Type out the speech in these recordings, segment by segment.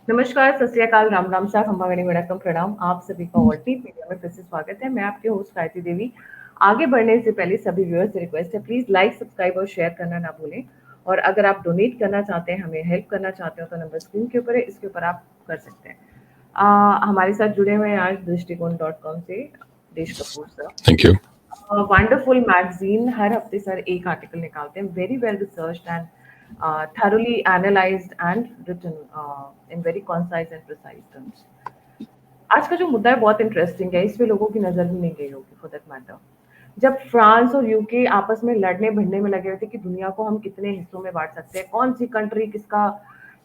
नमस्कार, सत श्री अकाल, राम राम साहब, खम्मा-गणी वड़क्कम, प्रणाम। आप सभी का और टीम मीडिया में फिर से स्वागत है। मैं आपकी होस्ट गायत्री देवी। आगे बढ़ने से पहले सभी व्यूअर्स से रिक्वेस्ट है, प्लीज़ लाइक, सब्सक्राइब और शेयर करना ना भूलें। और अगर आप डोनेट करना चाहते हैं, हमें हेल्प करना चाहते हो, तो नंबर स्क्रीन के ऊपर है, इसके ऊपर आप कर सकते हैं। हमारे साथ जुड़े हुए हैं आज दृष्टिकोण.com से देश Kapoor sir. Thank you. Wonderful magazine हर हफ्ते सर एक आर्टिकल निकालते हैं, very well researched and thoroughly analyzed and written in very concise and precise terms. आज का जो मुद्दा है बहुत इंटरेस्टिंग है, इस पे लोगों की नजर भी नहीं गई होगी फॉर दैट मैटर। जब फ्रांस और यूके आपस में लड़ने भिड़ने में लगे हुए थे कि दुनिया को हम कितने हिस्सों में बांट सकते हैं, कौन सी कंट्री किसका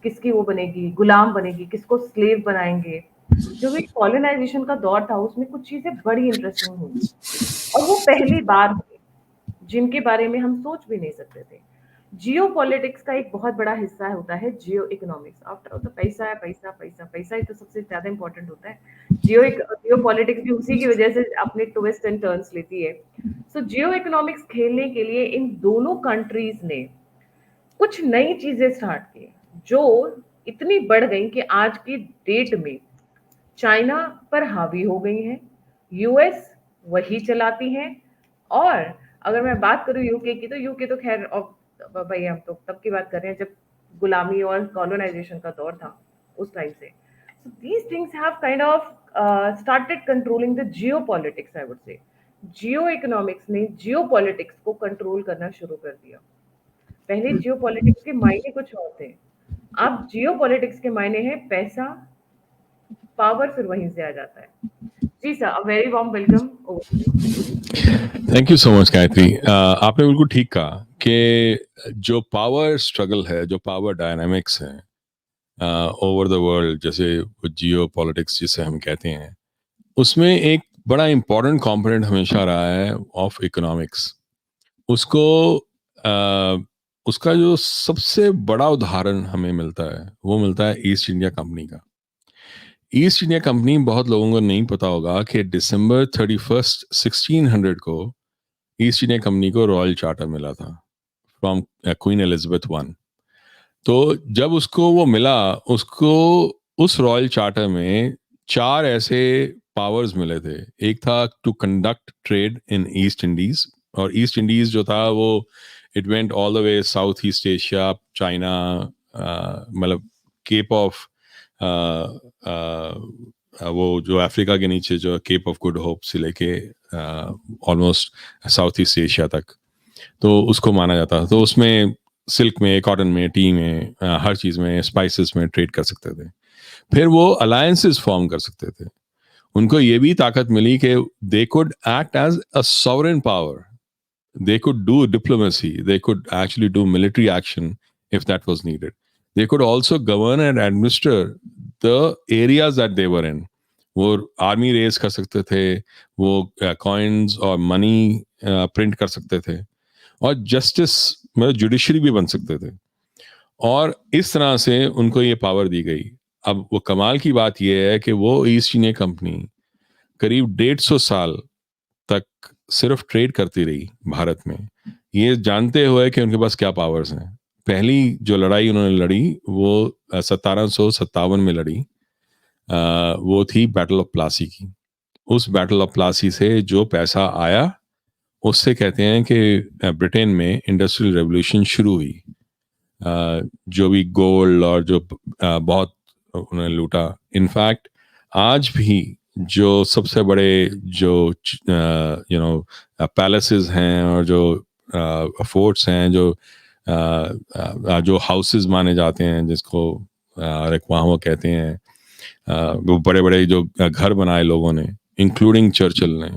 किसकी वो बनेगी, गुलाम बनेगी, किसको स्लेव बनाएंगे। जो भी कॉलोनाइजेशन का दौर था उसमें कुछ चीजें बड़ी इंटरेस्टिंग हुई और वो पहली बार हुई जिनके बारे में हम सोच भी नहीं सकते थे। जियो पॉलिटिक्स का एक बहुत बड़ा हिस्सा होता है जियो इकोनॉमिक्स। आफ्टर ऑल तो पैसा है, पैसा पैसा पैसा ही तो सबसे ज्यादा इंपॉर्टेंट होता है। जियो पॉलिटिक्स भी उसी की वजह से अपने ट्विस्ट एंड टर्न्स लेती है। सो जियो इकोनॉमिक्स खेलने के लिए इन दोनों कंट्रीज ने कुछ नई चीजें स्टार्ट की जो इतनी बढ़ गई कि आज की डेट में चाइना पर हावी हो गई हैं, यूएस वही चलाती हैं। और अगर मैं बात करूं यूके की, तो यूके तो खैर भाई हम तो तब की बात कर रहे हैं जब गुलामी और कॉलोनाइजेशन का दौर था, उस टाइम से। So these things have kind of started controlling the Jio politics, I would say. Jio economics ने जियो पॉलिटिक्स को कंट्रोल करना शुरू कर दिया। पहले जियो पॉलिटिक्स के मायने कुछ और थे, अब जियो पॉलिटिक्स के मायने हैं पैसा, पावर फिर वहीं से आ जाता है। जी sir, a very warm welcome, over to you. Thank you so much Gayatri. आपने बिल्कुल ठीक कहा कि जो पावर स्ट्रगल है, जो पावर डायनामिक्स है ओवर द वर्ल्ड, जैसे जियो पॉलिटिक्स जिसे हम कहते हैं, उसमें एक बड़ा इम्पोर्टेंट कंपोनेंट हमेशा रहा है ऑफ इकोनॉमिक्स। उसको उसका जो सबसे बड़ा उदाहरण हमें मिलता है वो मिलता है ईस्ट इंडिया कंपनी का। ईस्ट इंडिया कंपनी, बहुत लोगों को नहीं पता होगा कि दिसंबर 31st 1600 को ईस्ट इंडिया कंपनी को रॉयल चार्टर मिला था फ्रॉम क्वीन एलिजाबेथ वन। तो जब उसको वो मिला, उसको उस रॉयल चार्टर में चार ऐसे पावर्स मिले थे। एक था to conduct trade in East Indies, और ईस्ट इंडीज जो था वो it went all the way South East Asia, China, मतलब केप ऑफ वो जो अफ्रीका के नीचे जो केप ऑफ गुड होप से लेके ऑलमोस्ट साउथ ईस्ट एशिया तक, तो उसको माना जाता था। तो उसमें सिल्क में, कॉटन में, टी में, हर चीज़ में, स्पाइसेस में ट्रेड कर सकते थे। फिर वो अलायंसेस फॉर्म कर सकते थे। उनको ये भी ताकत मिली कि they could act as a sovereign power, they could do diplomacy, they could actually do military action if that was needed. They could also govern and administer the areas that they were in. वो army raise कर सकते थे, वो coins और money print कर सकते थे, और जस्टिस मतलब जुडिशरी भी बन सकते थे। और इस तरह से उनको ये पावर दी गई। अब वो कमाल की बात यह है कि वो ईस्ट इंडिया कंपनी करीब 150 साल तक सिर्फ ट्रेड करती रही भारत में, ये जानते हुए कि उनके पास क्या पावर्स हैं। पहली जो लड़ाई उन्होंने लड़ी वो 1757 में लड़ी। वो थी बैटल ऑफ प्लासी की। उस बैटल ऑफ प्लासी से जो पैसा आया, उससे कहते हैं कि ब्रिटेन में इंडस्ट्रियल रेवोल्यूशन शुरू हुई। जो भी गोल्ड और जो बहुत उन्होंने लूटा। इनफैक्ट आज भी जो सबसे बड़े जो पैलेसेस हैं और जो फोर्ट्स हैं, जो हाउसेस माने जाते हैं, जिसको रिक्वाहो कहते हैं, वो बड़े बड़े जो घर बनाए लोगों ने, इंक्लूडिंग चर्चिल ने,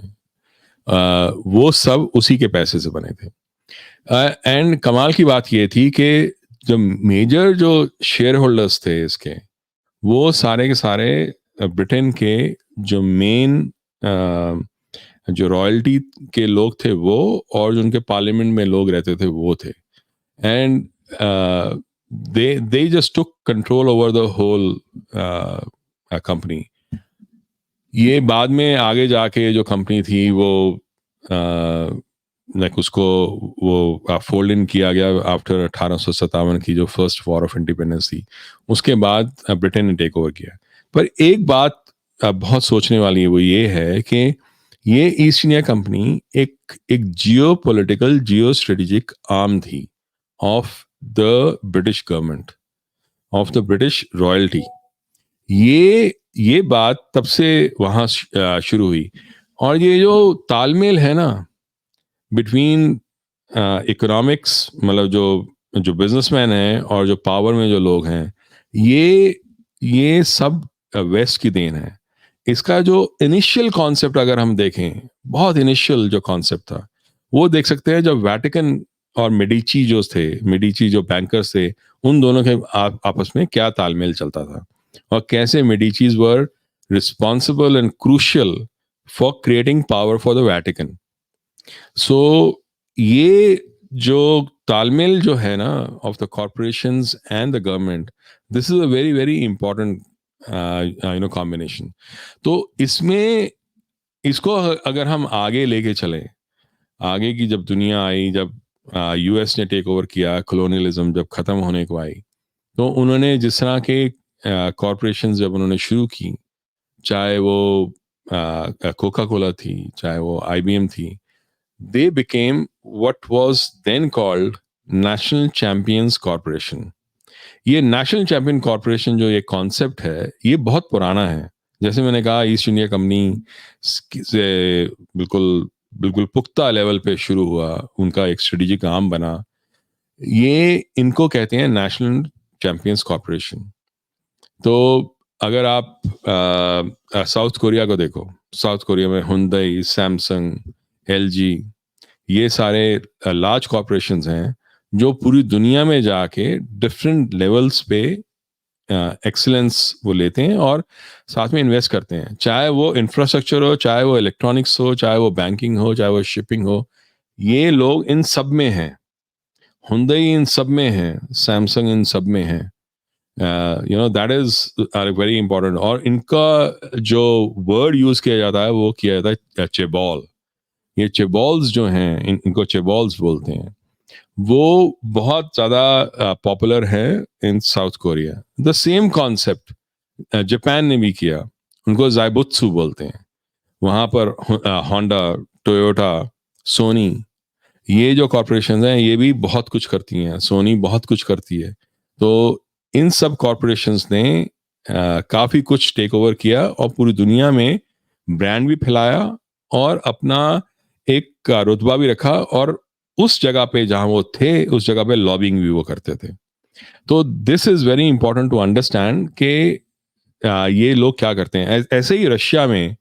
वो सब उसी के पैसे से बने थे। एंड कमाल की बात ये थी कि जो मेजर जो शेयर होल्डर्स थे इसके, वो सारे के सारे ब्रिटेन के जो मेन जो रॉयल्टी के लोग थे वो, और जो उनके पार्लियामेंट में लोग रहते थे वो थे। And they just took control over the whole company. ये बाद में आगे जाके जो कंपनी थी वो लाइक उसको वो फोल्ड इन किया गया आफ्टर 1857 की जो फर्स्ट वॉर ऑफ इंडिपेंडेंस थी, उसके बाद ब्रिटेन ने टेक ओवर किया। पर एक बात बहुत सोचने वाली है, वो ये है कि ये ईस्ट इंडिया कंपनी एक एक geopolitical geostrategic arm थी of the British government, of the British royalty. ये बात तब से वहां शुरू हुई। और ये जो तालमेल है ना बिटवीन इकोनॉमिक्स, मतलब जो जो बिजनेसमैन हैं और जो पावर में जो लोग हैं, ये सब वेस्ट की देन है। इसका जो इनिशियल कॉन्सेप्ट अगर हम देखें, बहुत इनिशियल जो कॉन्सेप्ट था, वो देख सकते हैं जब वेटिकन और मेडिची जो थे, मेडिची जो बैंकर्स थे, उन दोनों के आपस में क्या तालमेल चलता था और कैसे Medicis were responsible and crucial for creating power for the Vatican. So ये जो तालमेल जो है ना of the corporations and the government, this is a very very important combination. तो इसमें इसको अगर हम आगे लेके चलें, आगे की जब दुनिया आई, जब यूएस ने टेक ओवर किया, कॉलोनियलिज्म जब खत्म होने को आई, तो उन्होंने जिस तरह के कॉर्पोरेशंस जब उन्होंने शुरू की, चाहे वो कोका कोला थी, चाहे वो आईबीएम थी, they became what was then called National Champions Corporation. ये नेशनल चैंपियन कॉरपोरेशन जो ये कॉन्सेप्ट है, ये बहुत पुराना है। जैसे मैंने कहा, ईस्ट इंडिया कंपनी से बिल्कुल बिल्कुल पुख्ता लेवल पे शुरू हुआ, उनका एक स्ट्रेटेजिक आर्म बना। ये इनको कहते हैं नेशनल चैंपियंस कॉरपोरेशन। तो अगर आप साउथ कोरिया को देखो, साउथ कोरिया में हुंडई, सैमसंग, एलजी, ये सारे लार्ज कॉरपोरेशंस हैं जो पूरी दुनिया में जाके डिफरेंट लेवल्स पे एक्सीलेंस वो लेते हैं और साथ में इन्वेस्ट करते हैं। चाहे वो इंफ्रास्ट्रक्चर हो, चाहे वो इलेक्ट्रॉनिक्स हो, चाहे वो बैंकिंग हो, चाहे वो शिपिंग हो, ये लोग इन सब में हैं। हुंडई इन सब में है, सैमसंग इन सब में है। That is very important. और इनका जो वर्ड यूज किया जाता है, वो किया जाता है चेबॉल। ये चेबॉल्स जो हैं, इनको चेबॉल्स बोलते हैं, वो बहुत ज़्यादा पॉपुलर है in South Korea. The same concept Japan ने भी किया, उनको जाइबुत्सु बोलते हैं। वहाँ पर होंडा, टोयोटा, सोनी, ये जो कॉरपोरेशन हैं, ये भी बहुत कुछ करती हैं। सोनी बहुत कुछ करती है। तो इन सब कॉरपोरेशंस ने काफ़ी कुछ टेक ओवर किया और पूरी दुनिया में ब्रांड भी फैलाया और अपना एक रुतबा भी रखा, और उस जगह पे जहां वो थे, उस जगह पे लॉबिंग भी वो करते थे। तो this is very important to understand कि ये लोग क्या करते हैं। ऐसे ही रशिया में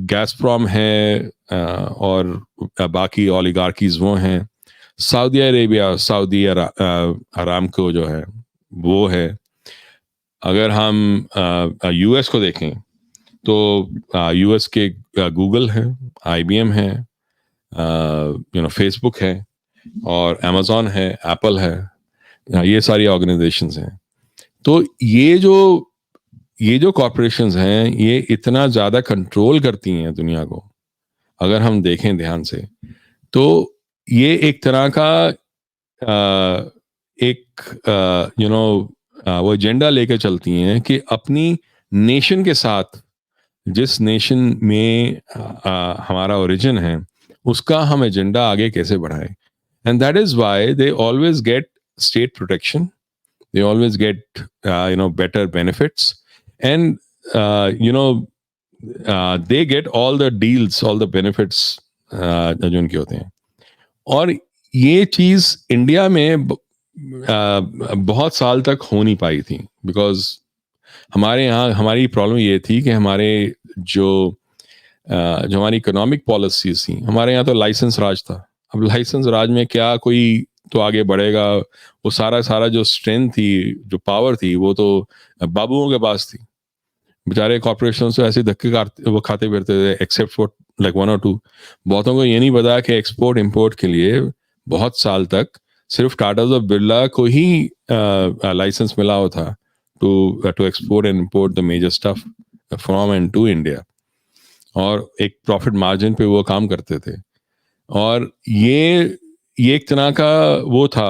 गैसप्रॉम है और बाकी ओलिगार्कीज वो हैं। सऊदी अरेबिया, सऊदी अरामको जो है वो है। अगर हम यूएस को देखें तो यूएस के गूगल है, आईबीएम है, फेसबुक है और अमेजोन है, एप्पल है, ये सारी ऑर्गेनाइजेशंस हैं। तो ये जो कॉरपोरेशंस हैं, ये इतना ज़्यादा कंट्रोल करती हैं दुनिया को। अगर हम देखें ध्यान से, तो ये एक तरह का वो एजेंडा लेकर चलती हैं कि अपनी नेशन के साथ, जिस नेशन में हमारा ओरिजिन है, उसका हम एजेंडा आगे कैसे बढ़ाएं। And that is why they always get state protection, they always get better benefits, and they get all the deals, all the benefits जो उनके होते हैं। और ये चीज इंडिया में बहुत साल तक हो नहीं पाई थी, बिकॉज हमारे यहाँ हमारी प्रॉब्लम ये थी कि हमारे जो हमारी इकोनॉमिक पॉलिसीज थी, हमारे यहाँ तो लाइसेंस राज था। अब लाइसेंस राज में क्या कोई तो आगे बढ़ेगा। वो सारा जो स्ट्रेंथ थी, जो पावर थी, वो तो बाबुओं के पास थी। बेचारे कॉर्पोरेशन से ऐसे धक्के वो खाते फिरते थे, एक्सेप्ट फॉर लाइक 1 or 2। बहुतों को ये नहीं पता कि एक्सपोर्ट इंपोर्ट के लिए बहुत साल तक सिर्फ टाटाज और बिरला को ही लाइसेंस मिला हुआ था to export and import the major stuff from and to India. और एक प्रॉफिट मार्जिन पे वो काम करते थे। और ये एक तरह का वो था,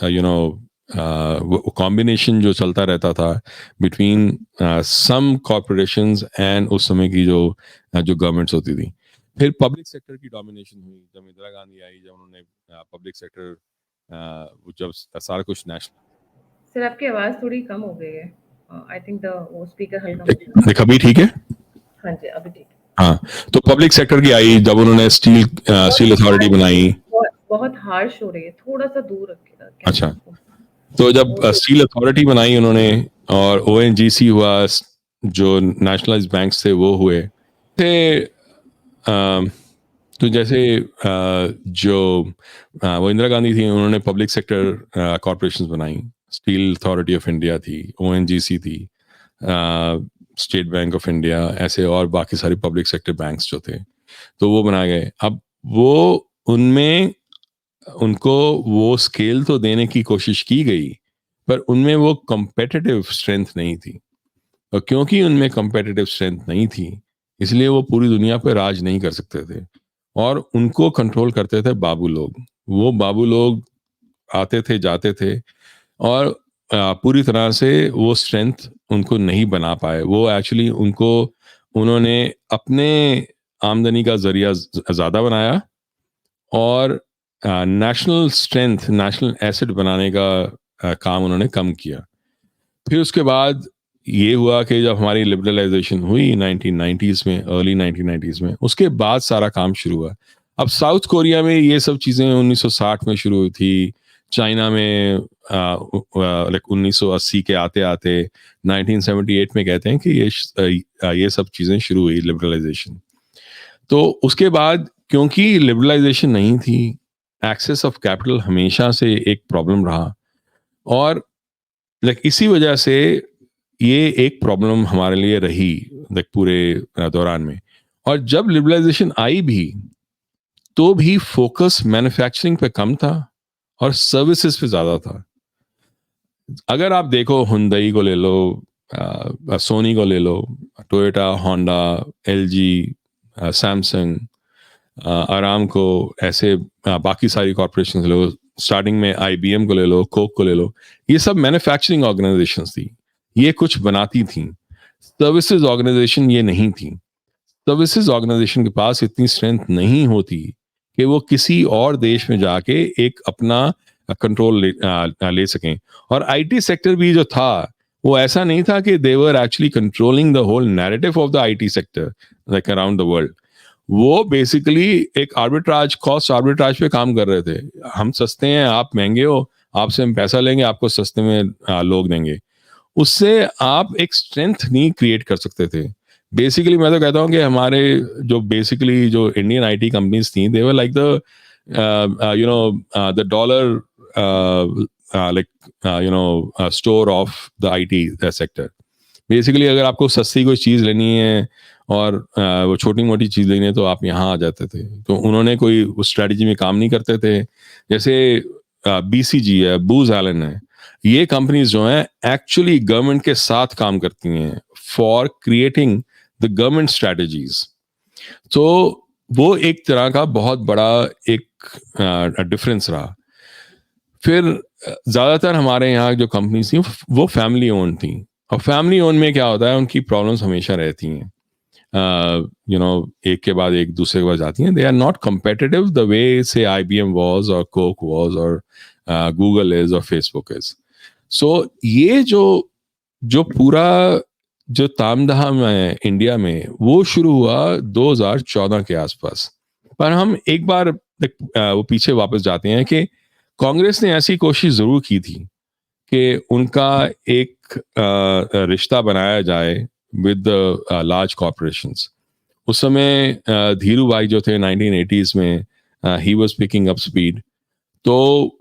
यू नो, कॉम्बिनेशन जो चलता रहता था बिटवीन सम कॉरपोरेशंस एंड उस समय की जो गवर्नमेंट्स होती थी। फिर पब्लिक सेक्टर की डोमिनेशन हुई जब इंदिरा गांधी आई, जब उन्होंने पब्लिक सेक्टर, जब सारा कुछ नेशनल। सर आपकी आवाज थोड़ी कम हो गई है। आई थिंक द वो स्पीकर हल्का देख अभी ठीक है। हाँ जी अभी ठीक है। हाँ, तो पब्लिक सेक्टर की आई जब उन्होंने स्टील अथॉरिटी बनाई। बहुत हार्श हो रही है, थोड़ा सा दूर रखिएगा अच्छा, कैमरा को। तो जब स्टील अथॉरिटी बनाई उन्होंने और ओएनजीसी हुआ, जो नेशनलाइज्ड बैंक्स थे वो हुए थे। तो जैसे जो वो इंदिरा गांधी थी, उन्होंने पब्लिक सेक्टर कॉरपोरेशंस बनाई। स्टील अथॉरिटी ऑफ इंडिया थी, ओएनजीसी थी, स्टेट बैंक ऑफ इंडिया, ऐसे और बाकी सारी पब्लिक सेक्टर बैंक्स जो थे, तो वो बनाए गए। अब वो उनमें उनको वो स्केल तो देने की कोशिश की गई, पर उनमें वो कंपेटिटिव स्ट्रेंथ नहीं थी। और क्योंकि उनमें कंपेटिटिव स्ट्रेंथ नहीं थी, इसलिए वो पूरी दुनिया पर राज नहीं कर सकते थे, और उनको कंट्रोल करते थे बाबू लोग। वो बाबू लोग आते थे जाते थे, और पूरी तरह से वो स्ट्रेंथ उनको नहीं बना पाए। वो एक्चुअली उन्होंने अपने आमदनी का जरिया ज़्यादा बनाया, और नेशनल स्ट्रेंथ, नेशनल एसेट बनाने का काम उन्होंने कम किया। फिर उसके बाद ये हुआ कि जब हमारी लिबरलाइजेशन हुई 1990s में, अर्ली 1990s में, उसके बाद सारा काम शुरू हुआ। अब साउथ कोरिया में ये सब चीज़ें 1960 में शुरू हुई थी, चाइना में लाइक 1980 के आते आते 1978 में कहते हैं कि ये सब चीज़ें शुरू हुई, लिबरलाइजेशन। तो उसके बाद क्योंकि लिबरलाइजेशन नहीं थी, एक्सेस ऑफ कैपिटल हमेशा से एक प्रॉब्लम रहा, और लाइक इसी वजह से ये एक प्रॉब्लम हमारे लिए रही लाइक पूरे दौरान में। और जब लिबरलाइजेशन आई भी, तो भी फोकस मैन्युफैक्चरिंग पे कम था और सर्विसेज पे ज्यादा था। अगर आप देखो, हुंडई को ले लो, सोनी को ले लो, Toyota, Honda, LG, Samsung, Aramco, ऐसे बाकी सारी कॉरपोरेशन ले लो, स्टार्टिंग में आईबीएम को ले लो, कोक को ले लो, ये सब मैन्युफैक्चरिंग ऑर्गेनाइजेशंस थी, ये कुछ बनाती थी। सर्विसेज ऑर्गेनाइजेशन ये नहीं थी। सर्विसेज ऑर्गेनाइजेशन के पास इतनी स्ट्रेंथ नहीं होती कि वो किसी और देश में जाके एक अपना कंट्रोल ले सकें। और आईटी सेक्टर भी जो था, वो ऐसा नहीं था कि they were actually controlling the whole narrative of the IT sector like around the world. वो बेसिकली एक आर्बिट्राज, कॉस्ट आर्बिट्राज पे काम कर रहे थे। हम सस्ते हैं, आप महंगे हो, आपसे हम पैसा लेंगे, आपको सस्ते में लोग देंगे। उससे आप एक स्ट्रेंथ नहीं क्रिएट कर सकते थे। बेसिकली मैं तो कहता हूँ कि हमारे जो बेसिकली जो इंडियन आईटी कंपनीज थी, they were like the you know the dollar like you know store of the IT sector. Basically अगर आपको सस्ती कोई चीज़ लेनी है और वो छोटी मोटी चीज़ लेनी है, तो आप यहाँ आ जाते थे। तो उन्होंने कोई उस स्ट्रेटजी में काम नहीं करते थे। जैसे बीसीजी है, बूज एलन है, ये कंपनीज जो हैं एक्चुअली गवर्नमेंट के साथ काम करती हैं for creating the government strategies. तो वो एक तरह का बहुत बड़ा एक डिफरेंस रहा। फिर ज्यादातर हमारे यहाँ जो कंपनीज थी वो फैमिली ओन थी, और फैमिली ओन में क्या होता है, उनकी प्रॉब्लम्स हमेशा रहती हैं, यू नो, एक के बाद एक दूसरे के बाद जाती हैं। They are not competitive the way से IBM was और कोक was और गूगल इज और फेसबुक इज। सो ये जो जो पूरा जो तामझाम है इंडिया में, वो शुरू हुआ 2014 के आसपास। पर हम एक बार वो पीछे वापस जाते हैं कि कांग्रेस ने ऐसी कोशिश जरूर की थी कि उनका एक रिश्ता बनाया जाए विद लार्ज कॉरपोरेशंस। उस समय धीरू भाई जो थे 1980s में, he was picking up speed. तो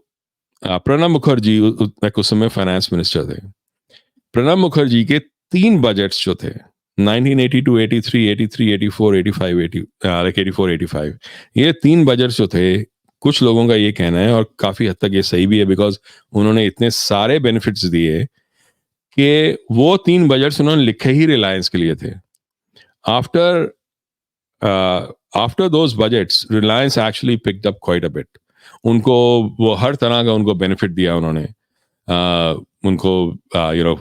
प्रणब मुखर्जी उस समय फाइनेंस मिनिस्टर थे। प्रणब मुखर्जी के 3 बजट्स जो थे, 1982, 83, 83, 84, 85, 84, 85, ये 3 बजट्स जो थे, कुछ लोगों का ये कहना है, और काफी हद तक ये सही भी है, बिकॉज उन्होंने इतने सारे बेनिफिट्स दिए कि वो 3 बजट्स उन्होंने लिखे ही रिलायंस के लिए थे। After after those budgets, Reliance actually picked up quite a bit. उनको वो हर तरह का उनको बेनिफिट दिया उन्होंने, उनको यू नो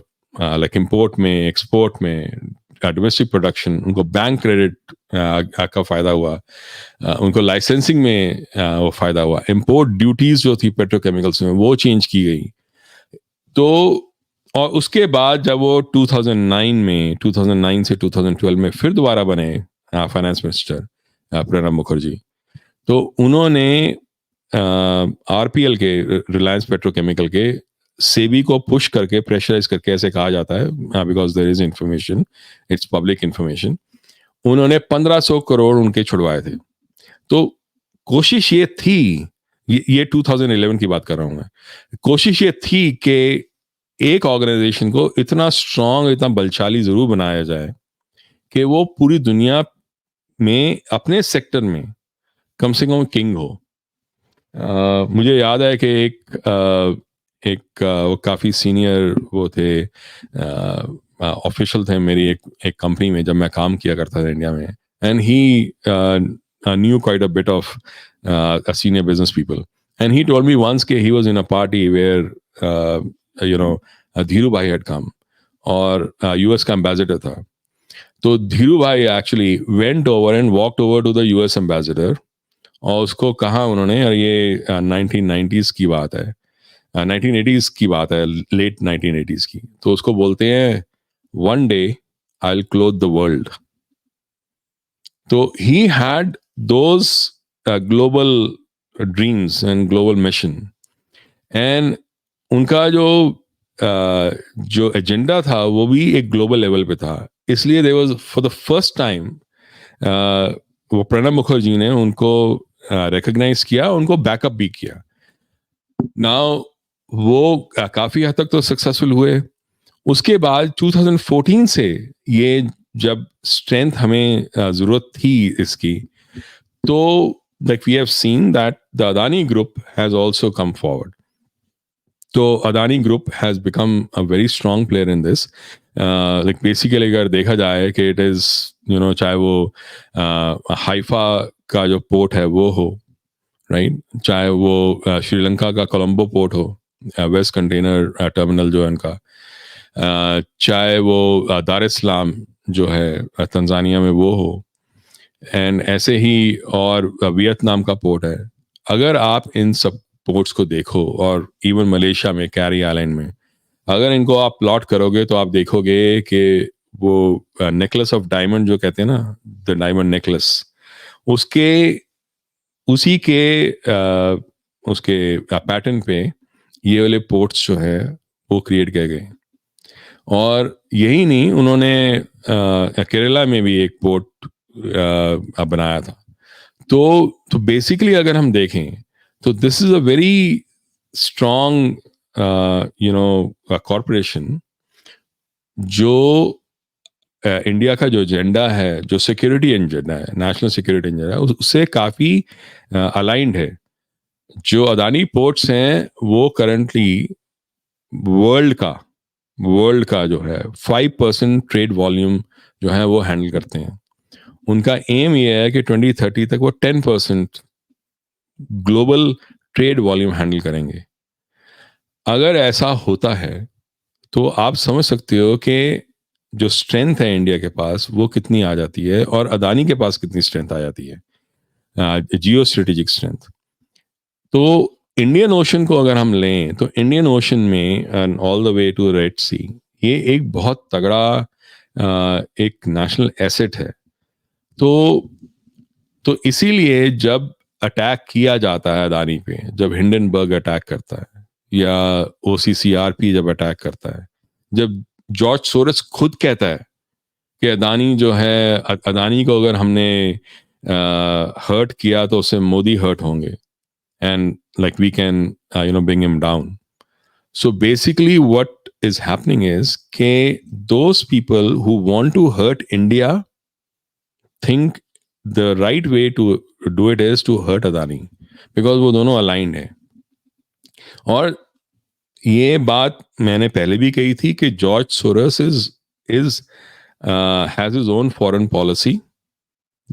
लाइक इंपोर्ट में, एक्सपोर्ट में, डोमेस्टिक प्रोडक्शन, उनको बैंक क्रेडिट का फायदा हुआ, उनको लाइसेंसिंग में वो फायदा हुआ, इंपोर्ट ड्यूटीज जो थी पेट्रोकेमिकल्स में वो चेंज की गई. तो और उसके बाद जब वो 2009 से 2012 में फिर दोबारा बने फाइनेंस मिनिस्टर प्रणब मुखर्जी, तो उन्होंने आरपीएल के, रिलायंस पेट्रोकेमिकल के सेबी को पुश करके, प्रेशराइज करके, ऐसे कहा जाता है because there is information, it's public information, उन्होंने 1500 करोड़ उनके छुड़वाए थे. तो कोशिश ये थी, ये 2011 की बात कर रहा हूं मैं, कोशिश ये थी कि एक ऑर्गेनाइजेशन को इतना स्ट्रांग, इतना बलशाली जरूर बनाया जाए कि वो पूरी दुनिया में अपने सेक्टर में कम से कम किंग हो. मुझे याद है कि वो काफ़ी सीनियर वो थे, ऑफिशियल थे मेरी एक कंपनी में जब मैं काम किया करता था इंडिया में, and he knew quite a bit of senior business people, and he told me once that he was in a party where Dhiru भाई had come, और US का ambassador था. तो धीरू भाई actually went over and walked over to the US ambassador, और उसको कहा उन्होंने, और ये 1990s की बात है, 1980s की बात है, लेट 1980s की, तो उसको बोलते हैं, one day I'll clothe the world. तो he had those global dreams and global mission, and उनका जो एजेंडा था वो भी एक ग्लोबल लेवल पे था. इसलिए there was for the first time वो प्रणब मुखर्जी ने उनको रिकॉग्नाइज किया, उनको बैकअप भी किया. नाउ वो काफी हद तक तो सक्सेसफुल हुए. उसके बाद 2014 से ये जब स्ट्रेंथ हमें जरूरत थी इसकी, तो like we have seen that the Adani group has also come forward. So Adani group has become a very strong player in this. Like basically अगर देखा जाए कि it is चाहे वो हाइफा का जो पोर्ट है वो हो, राइट, चाहे वो श्रीलंका का कोलंबो पोर्ट हो, वेस्ट कंटेनर टर्मिनल जो है उनका, चाहे वो दार इस्लाम जो है तंजानिया में वो हो, एंड ऐसे ही और वियतनाम का पोर्ट है. अगर आप इन सब पोर्ट्स को देखो, और इवन मलेशिया में कैरी आइलैंड में, अगर इनको आप प्लॉट करोगे तो आप देखोगे कि वो नेकलेस ऑफ डायमंड जो कहते हैं ना, द डायमंड नेकलेस, उसी के उसके पैटर्न पे ये वाले पोर्ट्स जो है वो क्रिएट किए गए. और यही नहीं, उन्होंने केरला में भी एक पोर्ट बनाया था. तो बेसिकली अगर हम देखें तो this is a very strong corporation, जो इंडिया का जो एजेंडा है, जो सिक्योरिटी एजेंडा है, नेशनल सिक्योरिटी एजेंडा है, उससे काफ़ी अलाइंड है. जो अदानी पोर्ट्स हैं वो करंटली वर्ल्ड का जो है 5% ट्रेड वॉल्यूम जो है वो हैंडल करते हैं. उनका एम ये है कि 2030 तक वो 10% ग्लोबल ट्रेड वॉल्यूम हैंडल करेंगे. अगर ऐसा होता है तो आप समझ सकते हो कि जो स्ट्रेंथ है इंडिया के पास वो कितनी आ जाती है, और अदानी के पास कितनी स्ट्रेंथ आ जाती है, जियो स्ट्रेटेजिक स्ट्रेंथ. तो इंडियन ओशन को अगर हम लें तो इंडियन ओशन में and all the way to Red Sea, ये एक बहुत तगड़ा एक नेशनल एसेट है. तो इसीलिए जब अटैक किया जाता है अदानी पे, जब हिंडनबर्ग अटैक करता है, या OCCRP जब अटैक करता है, जब जॉर्ज सोरस खुद कहता है कि अदानी जो है, अदानी को अगर हमने हर्ट किया तो उससे मोदी हर्ट होंगे, and like we can bring him down. So basically what is happening is those people who want to hurt India think the right way to do it is to hurt Adani, because वो दोनों aligned है. और ये बात मैंने पहले भी कही थी कि George Soros has his own foreign policy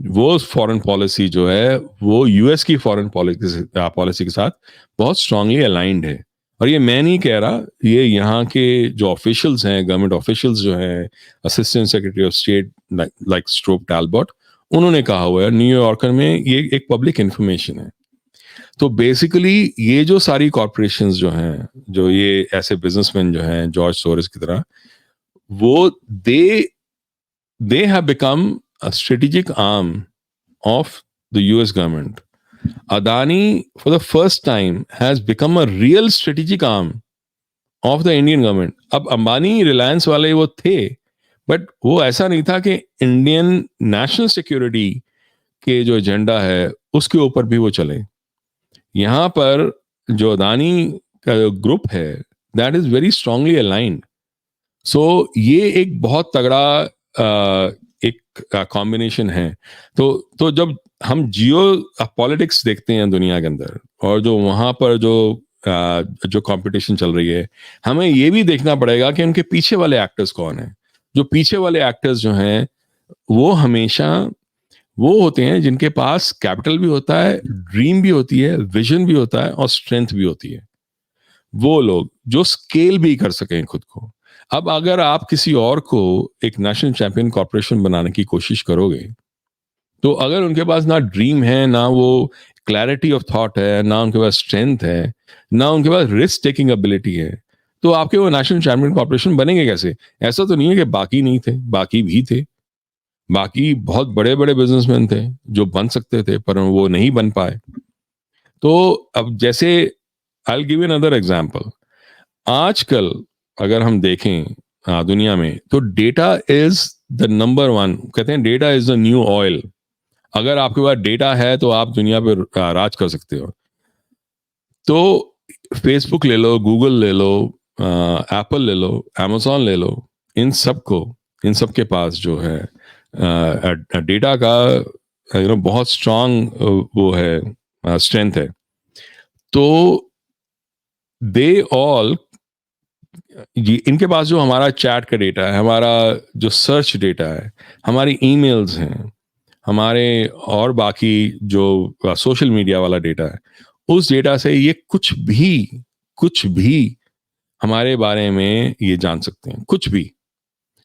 वो फॉरेन पॉलिसी जो है वो यूएस की फॉरेन पॉलिसी के साथ बहुत स्ट्रांगली अलाइंड है। और ये मैं नहीं कह रहा, ये यहाँ के जो ऑफिशियल्स हैं, गवर्नमेंट ऑफिशियल्स जो हैं, assistant secretary of state like Strobe Talbott, उन्होंने कहा हुआ है न्यूयॉर्कर में, ये एक पब्लिक इंफॉर्मेशन है। तो बेसिकली ये जो सारी कॉरपोरेशंस जो हैं, जो ये ऐसे बिजनेसमैन जो हैं जॉर्ज सोरोस की तरह, वो they have become a strategic arm of the US government. Adani, for the first time, has become a real strategic arm of the Indian government. अब अंबानी रिलायंस वाले वो थे, बट वो ऐसा नहीं था कि इंडियन नेशनल सिक्योरिटी के जो एजेंडा है उसके ऊपर भी वो चले। यहाँ पर जो अदानी का ग्रुप है, that is very strongly aligned. So ये एक बहुत तगड़ा एक कॉम्बिनेशन है। तो जब हम जियो पॉलिटिक्स देखते हैं दुनिया के अंदर, और जो वहाँ पर जो कंपटीशन चल रही है, हमें ये भी देखना पड़ेगा कि उनके पीछे वाले एक्टर्स कौन हैं। जो पीछे वाले एक्टर्स जो हैं वो हमेशा वो होते हैं जिनके पास कैपिटल भी होता है, ड्रीम भी होती है, विजन भी होता है और स्ट्रेंथ भी होती है। वो लोग जो स्केल भी कर सकें खुद को। अब अगर आप किसी और को एक नेशनल चैंपियन कॉर्पोरेशन बनाने की कोशिश करोगे, तो अगर उनके पास ना ड्रीम है, ना वो क्लैरिटी ऑफ थॉट है, ना उनके पास स्ट्रेंथ है, ना उनके पास रिस्क टेकिंग एबिलिटी है, तो आपके वो नेशनल चैंपियन कॉर्पोरेशन बनेंगे कैसे? ऐसा तो नहीं है कि बाकी नहीं थे, बाकी भी थे। बाकी बहुत बड़े बड़े बिजनेसमैन थे जो बन सकते थे, पर वो नहीं बन पाए। तो अब जैसे I give you another example. आजकल अगर हम देखें दुनिया में, तो data is the number one. कहते हैं data is the new oil. अगर आपके पास डेटा है तो आप दुनिया पे राज कर सकते हो। तो फेसबुक ले लो, गूगल ले लो, एप्पल ले लो, amazon ले लो, इन सब के पास जो है डेटा का बहुत स्ट्रांग वो है, स्ट्रेंथ है। तो दे ऑल, इनके पास जो हमारा चैट का डेटा है, हमारा जो सर्च डेटा है, हमारी ईमेल्स हैं, हमारे और बाकी जो सोशल मीडिया वाला डेटा है, उस डेटा से ये कुछ भी हमारे बारे में ये जान सकते हैं। कुछ भी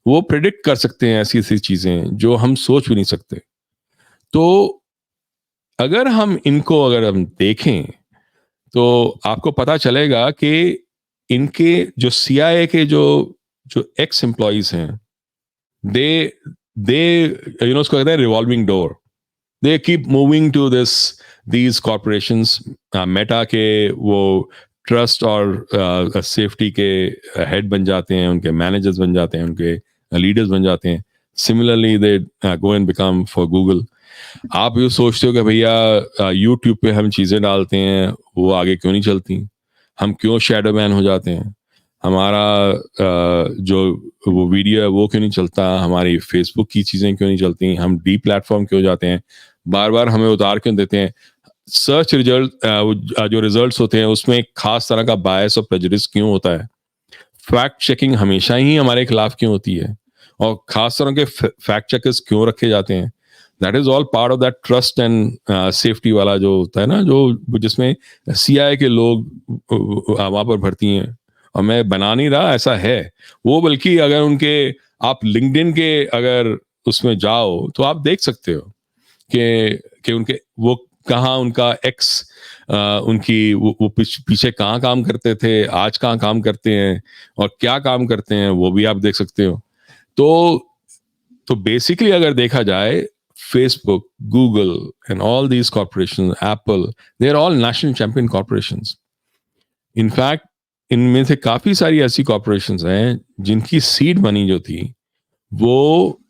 वो प्रिडिक्ट कर सकते हैं, ऐसी ऐसी चीजें जो हम सोच भी नहीं सकते। तो अगर हम देखें, तो आपको पता चलेगा कि इनके जो CIA के जो जो एक्स एम्प्लॉइज हैं, दे दे उसको कहते हैं revolving door. They keep moving to these corporations. Meta के वो ट्रस्ट और सेफ्टी के हेड बन जाते हैं, उनके मैनेजर्स बन जाते हैं, उनके लीडर्स बन जाते हैं। Similarly they go and become for Google. आप ये सोचते हो कि भैया यूट्यूब पे हम चीज़ें डालते हैं, वो आगे क्यों नहीं चलती? हम क्यों शैडो बैन हो जाते हैं? हमारा जो वो वीडियो है वो क्यों नहीं चलता? हमारी फेसबुक की चीज़ें क्यों नहीं चलती? हम डी प्लेटफॉर्म क्यों जाते हैं? बार बार हमें उतार क्यों देते हैं? सर्च रिजल्ट जो रिजल्ट्स होते हैं उसमें एक खास तरह का बायस और प्रेजुडिस क्यों होता है? फैक्ट चेकिंग हमेशा ही हमारे खिलाफ क्यों होती है? और खास तरह के फैक्ट चेकर्स क्यों रखे जाते हैं? That is all part of that trust and safety वाला जो होता है ना, जो जिसमें CIA के लोग वहां पर भर्ती हैं। और मैं बना नहीं रहा, ऐसा है वो। बल्कि अगर उनके आप लिंक्डइन के अगर उसमें जाओ तो आप देख सकते हो कि उनके वो कहाँ उनका एक्स उनकी वो पीछे कहाँ काम करते थे, आज कहाँ काम करते हैं और क्या काम करते हैं, वो भी आप देख सकते हो। तो बेसिकली अगर देखा जाए, Facebook, Google and all these corporation, Apple, they are all national champion corporations. In fact इनमें से काफी सारी ऐसी कॉर्पोरेशंस हैं जिनकी सीड मनी जो थी वो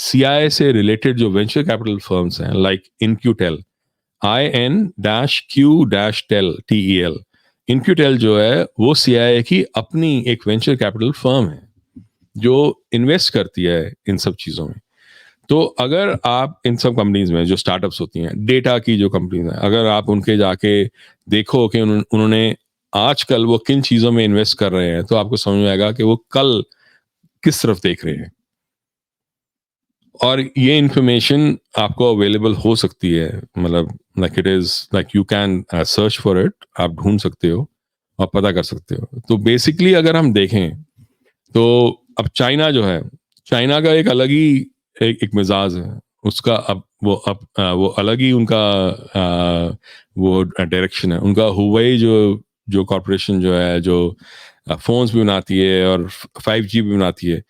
CIA से रिलेटेड जो वेंचर कैपिटल फर्म्स हैं, लाइक इनक्यूटेल, IN-Q-TEL, इनक्यूटेल जो है वो CIA की अपनी एक वेंचर कैपिटल फर्म है जो इन्वेस्ट करती है इन सब चीजों में। तो अगर आप इन सब कंपनीज में जो स्टार्टअप्स होती हैं, डेटा की जो कंपनीज हैं, अगर आप उनके जाके देखो कि उन्होंने आजकल वो किन चीजों में इन्वेस्ट कर रहे हैं, तो आपको समझ में आएगा कि वो कल किस तरफ देख रहे हैं। और ये इंफॉर्मेशन आपको अवेलेबल हो सकती है, मतलब like it is like you can search for it, आप ढूंढ सकते हो और पता कर सकते हो। तो बेसिकली अगर हम देखें तो अब चाइना जो है, चाइना का एक अलग ही एक मिजाज है उसका। अब वो अलग ही उनका वो डायरेक्शन है उनका। हुवई जो जो कॉरपोरेशन जो है, जो फोन्स भी बनाती है और 5G भी बनाती है,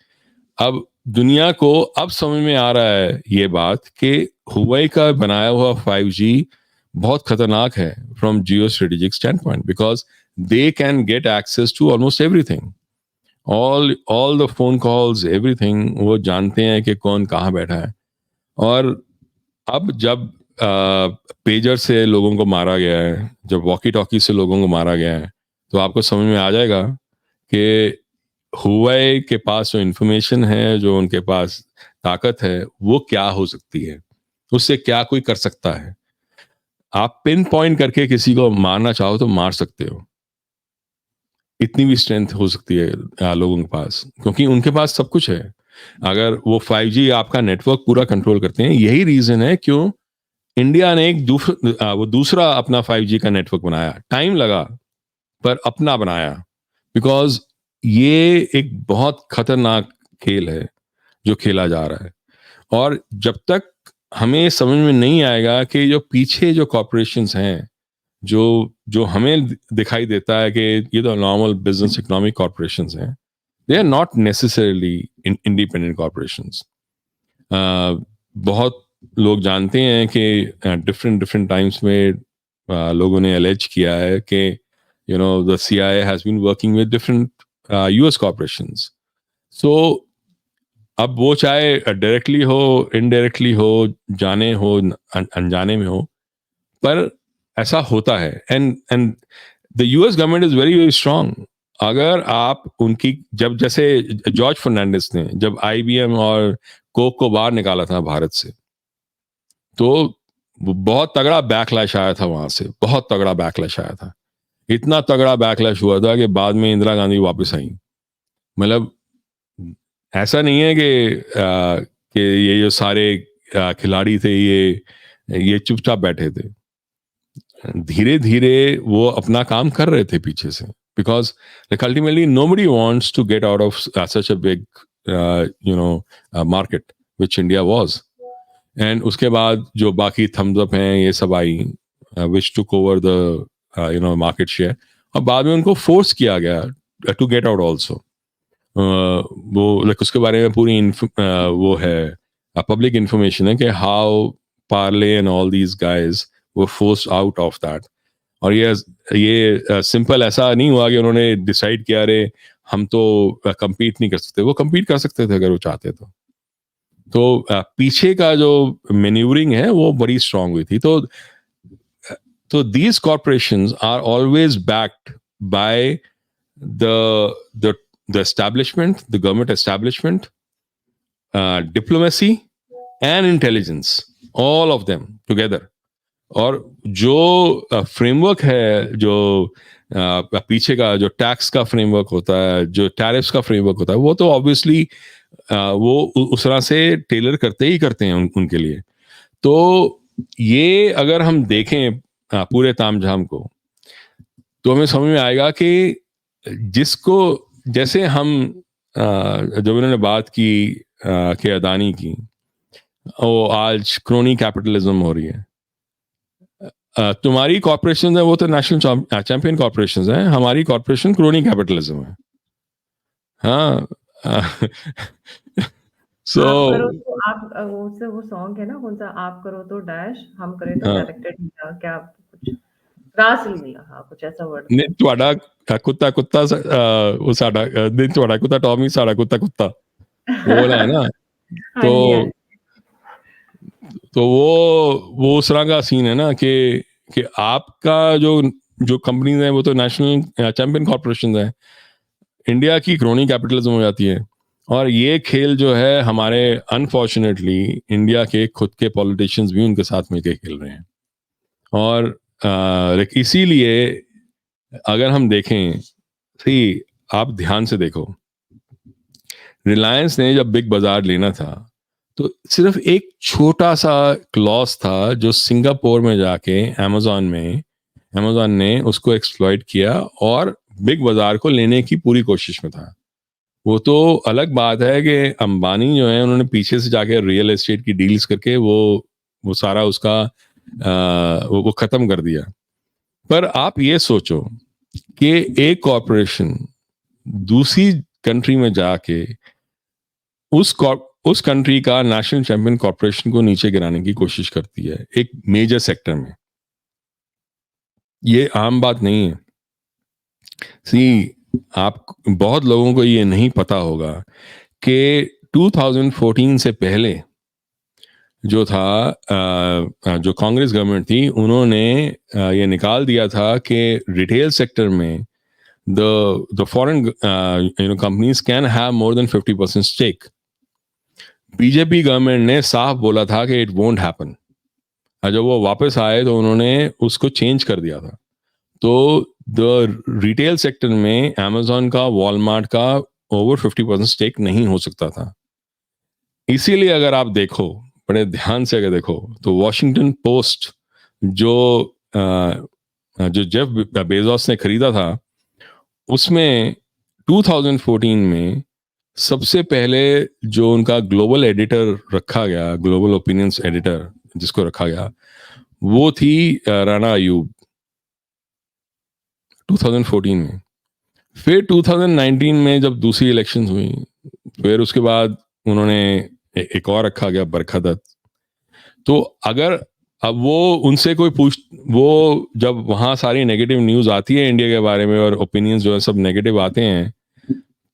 अब दुनिया को अब समझ में आ रहा है ये बात कि हुवई का बनाया हुआ 5G बहुत खतरनाक है from geo strategic stand point, because they can get access to almost everything, all the phone calls, everything. वो जानते हैं कि कौन कहाँ बैठा है। और अब जब पेजर से लोगों को मारा गया है, जब वॉकी टॉकी से लोगों को मारा गया है, तो आपको समझ में आ जाएगा कि हुवै के पास जो इंफॉर्मेशन है, जो उनके पास ताकत है, वो क्या हो सकती है, उससे क्या कोई कर सकता है। आप पिन पॉइंट करके किसी को मारना चाहो तो मार सकते हो, इतनी भी स्ट्रेंथ हो सकती है लोगों के पास, क्योंकि उनके पास सब कुछ है। अगर वो 5G आपका नेटवर्क पूरा कंट्रोल करते हैं, यही रीजन है क्यों इंडिया ने एक वो दूसरा अपना 5G का नेटवर्क बनाया। टाइम लगा पर अपना बनाया, बिकॉज ये एक बहुत खतरनाक खेल है जो खेला जा रहा है। और जब तक हमें समझ में नहीं आएगा कि जो पीछे जो कॉरपोरेशंस हैं, जो जो हमें दिखाई देता है कि ये तो नॉर्मल बिजनेस इकोनॉमिक कॉरपोरेशंस हैं, they are not necessarily independent corporations. बहुत लोग जानते हैं कि डिफरेंट डिफरेंट टाइम्स में लोगों ने एलेज किया है कि the CIA has been working with different US corporations. So अब वो चाहे डायरेक्टली हो, इनडायरेक्टली हो, जाने हो, अनजाने में हो, पर ऐसा होता है। And the US government is very very strong. अगर आप उनकी, जब जैसे जॉर्ज फर्नांडिस ने जब IBM और कोक को बाहर निकाला था भारत से, तो बहुत तगड़ा बैकलैश आया था वहां से, बहुत तगड़ा बैकलैश आया था। इतना तगड़ा बैकलैश हुआ था कि बाद में इंदिरा गांधी वापस आई। मतलब ऐसा नहीं है कि ये जो सारे खिलाड़ी थे, ये चुपचाप बैठे थे। धीरे धीरे वो अपना काम कर रहे थे पीछे से, because ultimately nobody wants to get out of such a big market which India was. And उसके बाद जो बाकी थम्स अप हैं ये सब आई, which took over the market share, और बाद में उनको फोर्स किया गया टू गेट आउट ऑल्सो। वो लाइक उसके बारे में पूरी वो है पब्लिक इंफॉर्मेशन है कि how Parle and all these guys were forced out of that. और ये सिंपल ऐसा नहीं हुआ कि उन्होंने डिसाइड किया अरे हम तो compete नहीं कर सकते। वो compete कर सकते थे अगर वो चाहते तो पीछे का जो मैन्यूवरिंग है वो बड़ी स्ट्रांग हुई थी। तो these corporations are always backed by the the the establishment, the government establishment, diplomacy and intelligence, all of them together. और जो फ्रेमवर्क है, जो पीछे का जो टैक्स का फ्रेमवर्क होता है, जो टैरिफ्स का फ्रेमवर्क होता है, वो तो ऑब्वियसली वो उस तरह से टेलर करते ही करते हैं उनके लिए। तो ये अगर हम देखें पूरे तामझाम को, तो हमें समझ में आएगा कि जिसको, जैसे हम जब उन्होंने बात की कि अदानी की, वो आज क्रोनी कैपिटलिज्म हो रही है। तुम्हारी कॉर्पोरेशन है वो तो नेशनल चैंपियन कॉर्पोरेशन है, हमारी कॉर्पोरेशन क्रोनी कैपिटलिज्म है। हाँ। सो आप करो तो आप वो सॉन्ग है ना, कौन सा, आप करो तो डैश, हम करें तो डायरेक्टेड इंडिया, क्या कुछ रास लीला, हाँ कुछ ऐसा वर्ड नहीं ਤੁਹਾਡਾ कुत्ता कुत्ता वो साडा नहीं ਤੁਹਾਡਾ कुत्ता टॉमी साडा कुत्ता कुत्ता, वो वाला है ना। हाँ तो जी, हाँ जी। तो वो उस तरह का सीन है ना कि आपका जो जो कंपनीज है वो तो नेशनल चैंपियन कॉर्पोरेशन है, इंडिया की क्रोनी कैपिटलिज्म हो जाती है। और ये खेल जो है हमारे अनफॉर्चुनेटली इंडिया के खुद के पॉलिटिशियंस भी उनके साथ मिलकर खेल रहे हैं। और इसीलिए अगर हम देखें, सी आप ध्यान से देखो, रिलायंस ने जब बिग बाजार लेना था तो सिर्फ एक छोटा सा क्लॉज था जो सिंगापुर में जाके अमेज़न ने उसको एक्सप्लॉइट किया और बिग बाजार को लेने की पूरी कोशिश में था। वो तो अलग बात है कि अंबानी जो है उन्होंने पीछे से जाके रियल एस्टेट की डील्स करके वो सारा उसका वो खत्म कर दिया। पर आप ये सोचो कि एक कॉरपोरेशन दूसरी कंट्री में जाके उस कंट्री का नेशनल चैंपियन कॉरपोरेशन को नीचे गिराने की कोशिश करती है एक मेजर सेक्टर में। ये आम बात नहीं है। सी, आप बहुत लोगों को ये नहीं पता होगा कि 2014 से पहले जो था जो कांग्रेस गवर्नमेंट थी उन्होंने ये निकाल दिया था कि रिटेल सेक्टर में the foreign companies can have more than 50% stake. BJP government ने साफ बोला था कि इट वोंट हैपन। जब वो वापस आए तो उन्होंने उसको चेंज कर दिया था। तो द रिटेल सेक्टर में अमेजोन का, वॉलमार्ट का ओवर 50% स्टेक नहीं हो सकता था। इसीलिए अगर आप देखो, बड़े ध्यान से अगर देखो, तो वॉशिंगटन पोस्ट जो जेफ बेजोस ने खरीदा था उसमें 2014 में सबसे पहले जो उनका ग्लोबल एडिटर रखा गया, ग्लोबल ओपिनियंस एडिटर जिसको रखा गया, वो थी राना अयूब 2014 में। फिर 2019 में जब दूसरी इलेक्शंस हुई, फिर उसके बाद उन्होंने एक और रखा गया, बरखा दत्त। तो अगर अब वो उनसे कोई वो जब वहाँ सारी नेगेटिव न्यूज़ आती है इंडिया के बारे में और ओपिनियंस जो है सब नेगेटिव आते हैं,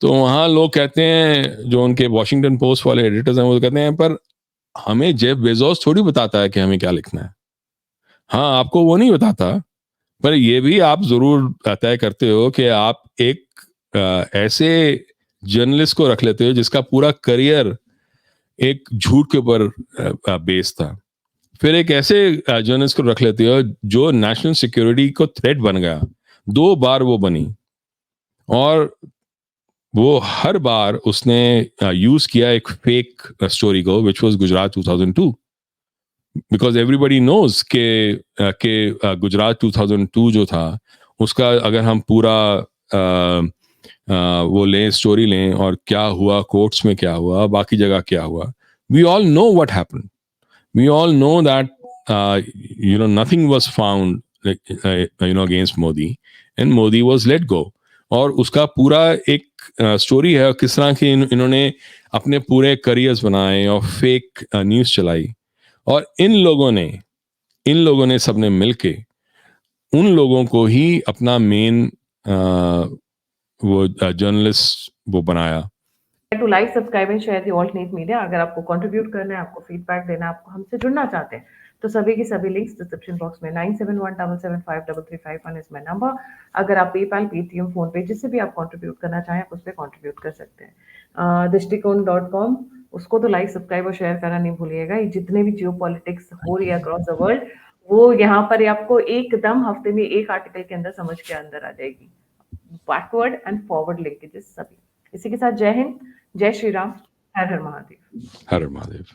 तो वहाँ लोग कहते हैं, जो उनके वॉशिंगटन पोस्ट वाले एडिटर्स हैं, वो कहते हैं पर हमें जेफ बेजोस थोड़ी बताता है कि हमें क्या लिखना है। हाँ, आपको वो नहीं बताता, पर ये भी आप जरूर तय करते हो कि आप एक ऐसे जर्नलिस्ट को रख लेते हो जिसका पूरा करियर एक झूठ के ऊपर बेस था। फिर एक ऐसे जर्नलिस्ट को रख लेते हो जो नेशनल सिक्योरिटी को थ्रेट बन गया। 2 बार वो बनी और वो हर बार उसने यूज किया एक फेक स्टोरी को, which was Gujarat 2002, because everybody knows के गुजरात 2002 जो था उसका अगर हम पूरा वो लें, स्टोरी लें और क्या हुआ, कोर्ट्स में क्या हुआ, बाकी जगह क्या हुआ, we all know what happened. we all know that nothing was found against Modi, and Modi was let go. और उसका पूरा एक स्टोरी है किस तरह की इन्होंने अपने पूरे करियर्स बनाए और फेक न्यूज़ चलाई। और इन लोगों ने सबने मिलके उन लोगों को ही अपना मेन वो जर्नलिस्ट वो बनाया। To like, subscribe and share the alternate media. अगर आपको कंट्रीब्यूट करना है, आपको फीडबैक देना है, आपको हमसे जुड़ना चाहते हैं, तो सभी की सभी लिंक्स डिस्क्रिप्शन बॉक्स में 9717753351 इज माय नंबर। अगर आप पेपैल, पेटीएम, फोन पे जिससे भी आप कंट्रीब्यूट करना चाहें, आप उस पर कंट्रीब्यूट कर सकते हैं। दृष्टिकोण.com, उसको तो लाइक, सब्सक्राइब और शेयर करना नहीं भूलिएगा। ये जितने भी जियो पॉलिटिक्स हो रही है अक्रॉस द वर्ल्ड, वो यहाँ पर आपको एकदम हफ्ते में एक आर्टिकल के अंदर समझ के अंदर आ जाएगी। बैकवर्ड एंड फॉरवर्ड लिंकेजेस सभी। इसी के साथ जय हिंद, जय श्री राम, हर हर महादेव। हर हर महादेव।